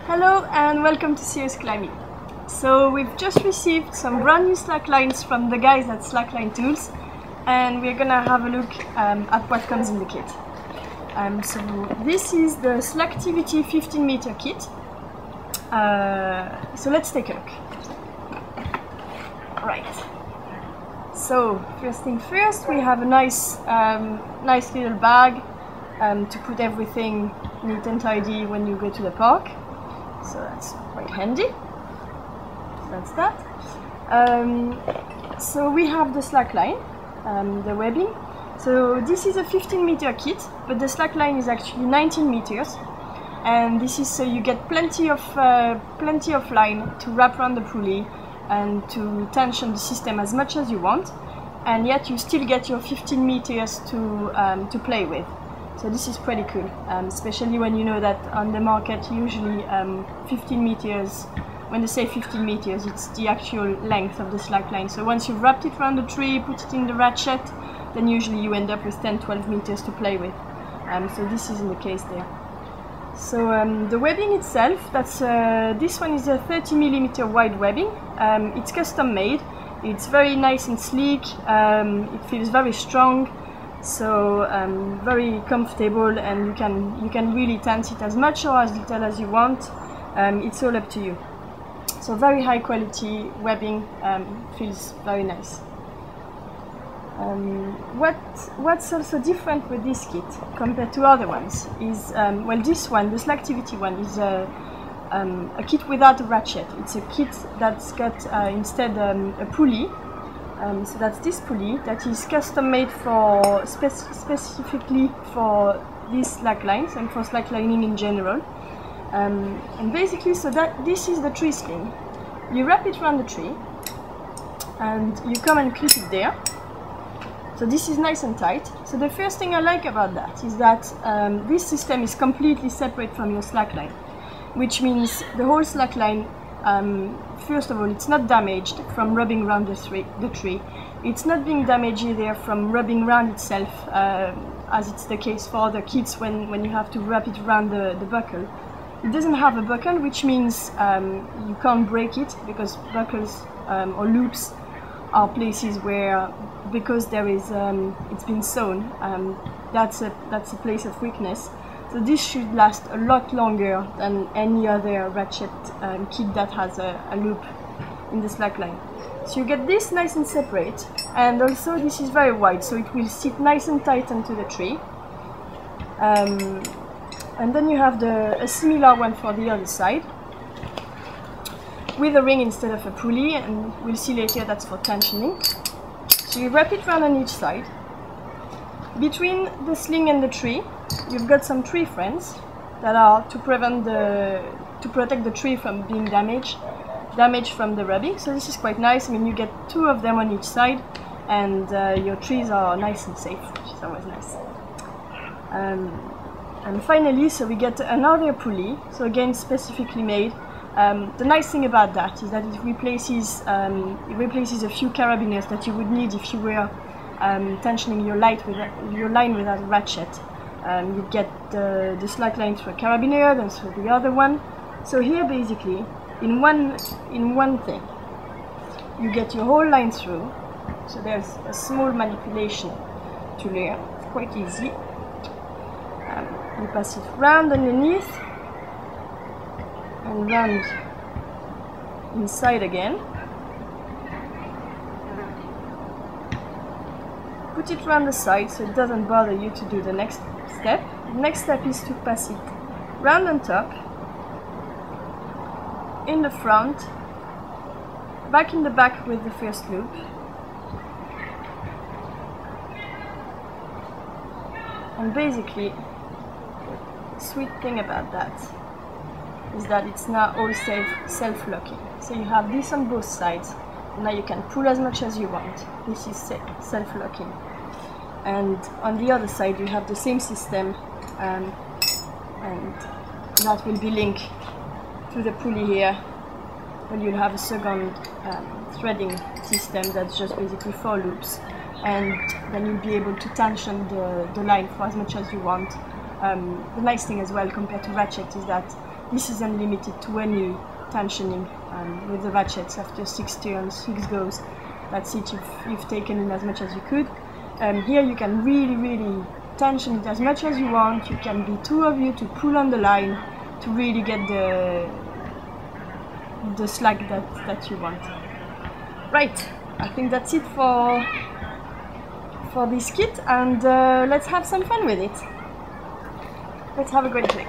Hello and welcome to Serious Climbing. So we've just received some brand new slack lines from the guys at SLACKLINE-TOOLS, and we're gonna have a look at what comes in the kit. So this is the Slactivity 15-meter kit. So let's take a look. Right. So first thing first, we have a nice little bag to put everything neat and tidy when you go to the park. So that's quite handy. That's that. So we have the slackline, the webbing. So this is a 15-meter kit, but the slackline is actually 19 meters, and this is so you get plenty of line to wrap around the pulley and to tension the system as much as you want, and yet you still get your 15 meters to play with. So this is pretty cool, especially when you know that on the market usually 15 meters, when they say 15 meters, it's the actual length of the slack line. So once you've wrapped it around the tree, put it in the ratchet, then usually you end up with 10-12 meters to play with. So this isn't the case there. So the webbing itself, that's this one is a 30mm wide webbing. It's custom made. It's very nice and sleek. It feels very strong. So very comfortable, and you can really tense it as much or as little as you want. It's all up to you. So very high quality webbing, feels very nice. What's also different with this kit compared to other ones is, well, this one, the Slactivity one, is a kit without a ratchet. It's a kit that's got instead a pulley. So that's this pulley that is custom made for specifically for these slack lines and for slacklining in general. And basically, so that this is the tree sling. You wrap it around the tree and you come and clip it there. So this is nice and tight. So the first thing I like about that is that this system is completely separate from your slackline, which means the whole slackline, first of all, it's not damaged from rubbing around the tree. It's not being damaged either from rubbing around itself, as it's the case for other kits when you have to wrap it around the buckle. It doesn't have a buckle, which means you can't break it, because buckles or loops are places where, because there is it's been sewn, that's a place of weakness. So this should last a lot longer than any other ratchet kit that has a loop in the slackline. So you get this nice and separate, and also this is very wide, so it will sit nice and tight onto the tree. And then you have a similar one for the other side, with a ring instead of a pulley, and we'll see later that's for tensioning. So you wrap it around on each side. Between the sling and the tree, you've got some tree friends that are to protect the tree from being damaged from the rubbing. So this is quite nice. I mean, you get 2 of them on each side, and your trees are nice and safe, which is always nice. And finally, so we get another pulley. So again, specifically made. The nice thing about that is that it replaces a few carabiners that you would need if you were tensioning your line without a ratchet. You get the slack line through a carabiner, then through the other one. So here, basically, in one thing, you get your whole line through. So there's a small manipulation to learn. It's quite easy. You pass it round underneath and round inside again. Put it around the side so it doesn't bother you to do the next step. The next step is to pass it round on top, in the front, back in the back with the first loop, and basically the sweet thing about that is that it's now all self-locking. So you have this on both sides. Now you can pull as much as you want. This is self-locking. And on the other side you have the same system, and that will be linked to the pulley here, where you'll have a second threading system that's just basically 4 loops, and then you'll be able to tension the line for as much as you want. The nice thing as well compared to ratchet is that this is unlimited to any tensioning with the ratchets. After 6 turns, 6 goes, that's it, you've taken in as much as you could. Here you can really tension it as much as you want. You can be 2 of you to pull on the line to really get the slack that you want. Right, I think that's it for this kit, and let's have some fun with it. Let's have a great click.